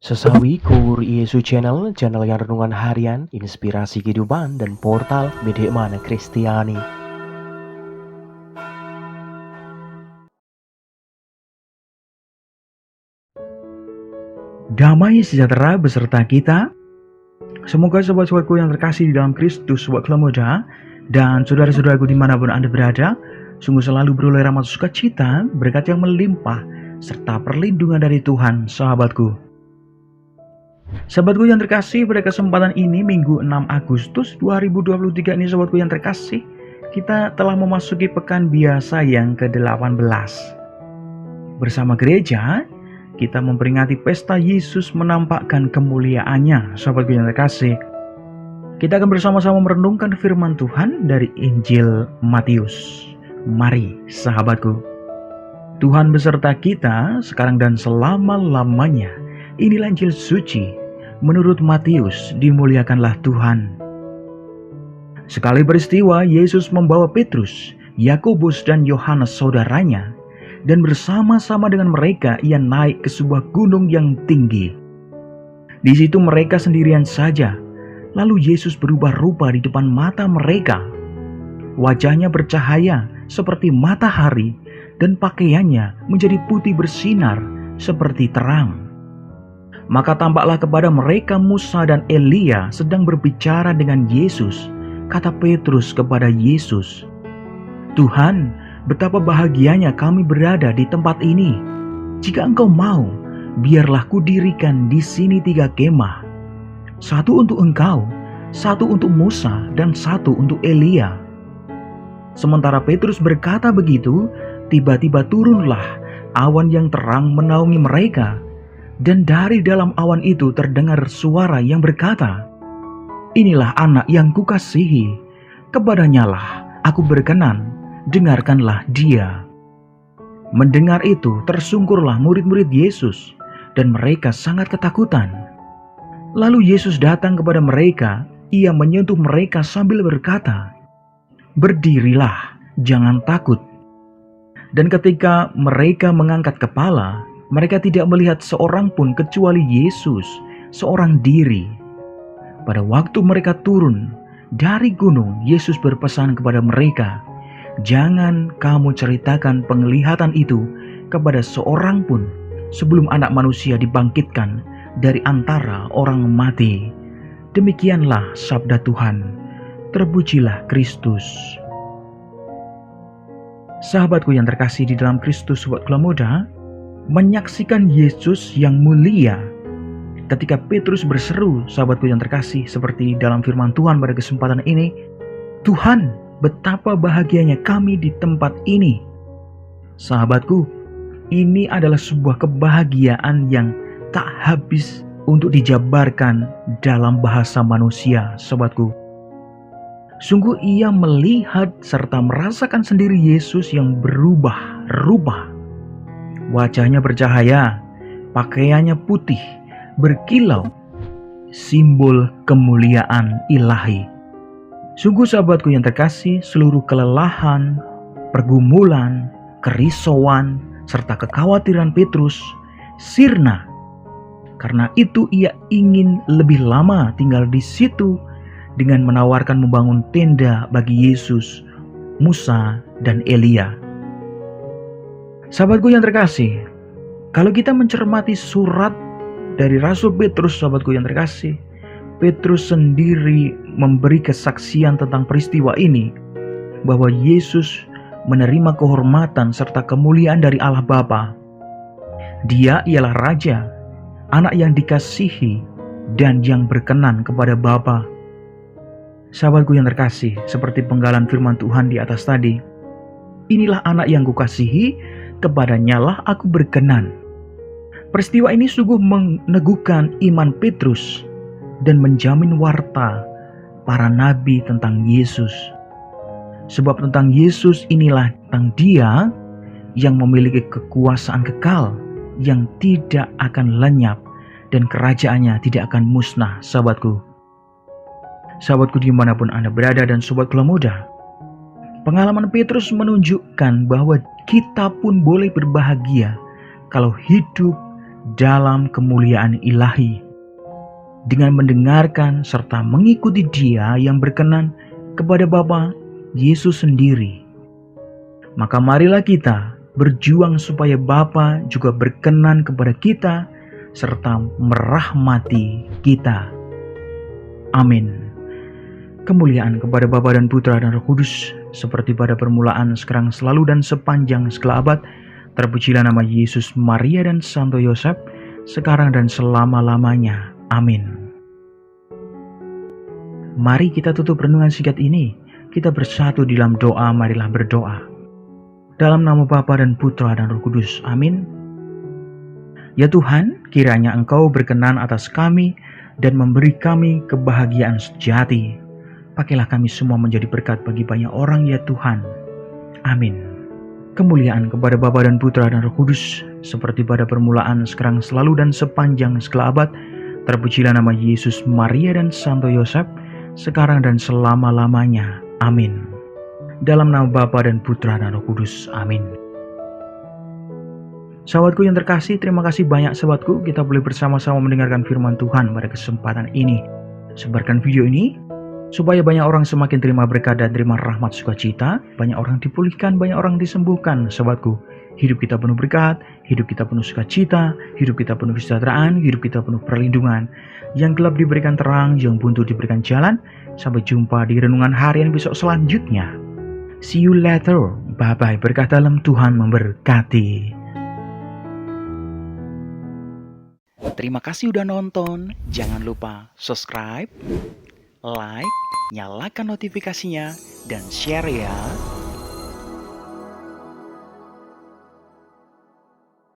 Sesawi Yesus channel yang renungan harian, inspirasi kehidupan, dan portal Bedemana Kristiani. Damai sejahtera beserta kita. Semoga sobat-sobatku yang terkasih di dalam Kristus, sobat Kelamuda, dan saudara-saudaraku dimanapun Anda berada, sungguh selalu beroleh rahmat sukacita, berkat yang melimpah, serta perlindungan dari Tuhan, sahabatku. Sahabatku yang terkasih, pada kesempatan ini Minggu 6 Agustus 2023 ini, sahabatku yang terkasih, kita telah memasuki pekan biasa yang ke-18. Bersama gereja, kita memperingati pesta Yesus menampakkan kemuliaannya, sahabatku yang terkasih. Kita akan bersama-sama merenungkan firman Tuhan dari Injil Matius. Mari, sahabatku. Tuhan beserta kita sekarang dan selama-lamanya. Inilah Injil suci menurut Matius, dimuliakanlah Tuhan. Sekali peristiwa, Yesus membawa Petrus, Yakobus, dan Yohanes saudaranya, dan bersama-sama dengan mereka ia naik ke sebuah gunung yang tinggi. Di situ mereka sendirian saja. Lalu Yesus berubah rupa di depan mata mereka. Wajahnya bercahaya seperti matahari, dan pakaiannya menjadi putih bersinar seperti terang. Maka tampaklah kepada mereka Musa dan Elia sedang berbicara dengan Yesus. Kata Petrus kepada Yesus, "Tuhan, betapa bahagianya kami berada di tempat ini. Jika Engkau mau, biarlah kudirikan di sini 3 kemah. 1 untuk Engkau, 1 untuk Musa, dan 1 untuk Elia." Sementara Petrus berkata begitu, tiba-tiba turunlah awan yang terang menaungi mereka. Dan dari dalam awan itu terdengar suara yang berkata, "Inilah anak yang kukasihi, kepadanyalah aku berkenan, dengarkanlah dia." Mendengar itu tersungkurlah murid-murid Yesus, dan mereka sangat ketakutan. Lalu Yesus datang kepada mereka, ia menyentuh mereka sambil berkata, "Berdirilah, jangan takut." Dan ketika mereka mengangkat kepala, mereka tidak melihat seorang pun kecuali Yesus, seorang diri. Pada waktu mereka turun dari gunung, Yesus berpesan kepada mereka, "Jangan kamu ceritakan penglihatan itu kepada seorang pun sebelum Anak Manusia dibangkitkan dari antara orang mati." Demikianlah sabda Tuhan. Terpujilah Kristus. Sahabatku yang terkasih di dalam Kristus, sobat Kelamuda, menyaksikan Yesus yang mulia. Ketika Petrus berseru, sahabatku yang terkasih, seperti dalam firman Tuhan pada kesempatan ini, "Tuhan, betapa bahagianya kami di tempat ini." Sahabatku, ini adalah sebuah kebahagiaan yang tak habis untuk dijabarkan dalam bahasa manusia, sahabatku. Sungguh ia melihat serta merasakan sendiri Yesus yang berubah-rubah. Wajahnya bercahaya, pakaiannya putih, berkilau, simbol kemuliaan ilahi. Sungguh sahabatku yang terkasih, seluruh kelelahan, pergumulan, kerisauan, serta kekhawatiran Petrus sirna. Karena itu ia ingin lebih lama tinggal di situ dengan menawarkan membangun tenda bagi Yesus, Musa, dan Elia. Sahabatku yang terkasih, kalau kita mencermati surat dari Rasul Petrus, sahabatku yang terkasih, Petrus sendiri memberi kesaksian tentang peristiwa ini, bahwa Yesus menerima kehormatan serta kemuliaan dari Allah Bapa. Dia ialah Raja, anak yang dikasihi dan yang berkenan kepada Bapa. Sahabatku yang terkasih, seperti penggalan firman Tuhan di atas tadi, "Inilah anak yang kukasihi, kepadanyalah aku berkenan." Peristiwa ini sungguh meneguhkan iman Petrus dan menjamin warta para nabi tentang Yesus. Sebab tentang Yesus inilah tentang Dia yang memiliki kekuasaan kekal yang tidak akan lenyap dan kerajaannya tidak akan musnah, sahabatku. Sahabatku dimanapun Anda berada dan sobat Kelamuda, pengalaman Petrus menunjukkan bahwa kita pun boleh berbahagia kalau hidup dalam kemuliaan ilahi, dengan mendengarkan serta mengikuti Dia yang berkenan kepada Bapa Yesus sendiri. Maka marilah kita berjuang supaya Bapa juga berkenan kepada kita serta merahmati kita. Amin. Kemuliaan kepada Bapa dan Putra dan Roh Kudus, seperti pada permulaan, sekarang, selalu, dan sepanjang segala abad. Terpujilah nama Yesus, Maria, dan Santo Yosef, sekarang dan selama-lamanya. Amin. Mari kita tutup renungan singkat ini. Kita bersatu di dalam doa, marilah berdoa. Dalam nama Bapa dan Putra dan Roh Kudus. Amin. Ya Tuhan, kiranya Engkau berkenan atas kami dan memberi kami kebahagiaan sejati. Pakailah kami semua menjadi berkat bagi banyak orang, ya Tuhan. Amin. Kemuliaan kepada Bapa dan Putra dan Roh Kudus, seperti pada permulaan, sekarang, selalu, dan sepanjang segala abad. Terpujilah nama Yesus, Maria, dan Santo Yosef, sekarang dan selama-lamanya. Amin. Dalam nama Bapa dan Putra dan Roh Kudus. Amin. Sahabatku yang terkasih, terima kasih banyak sahabatku. Kita boleh bersama-sama mendengarkan firman Tuhan pada kesempatan ini. Sebarkan video ini supaya banyak orang semakin terima berkat dan terima rahmat sukacita. Banyak orang dipulihkan, banyak orang disembuhkan sahabatku. Hidup kita penuh berkat, hidup kita penuh sukacita, hidup kita penuh kesejahteraan, hidup kita penuh perlindungan. Yang gelap diberikan terang, yang buntu diberikan jalan. Sampai jumpa di renungan harian besok selanjutnya. See you later. Bye-bye. Berkat dalam Tuhan memberkati. Terima kasih udah nonton. Jangan lupa subscribe, like, nyalakan notifikasinya, dan share ya.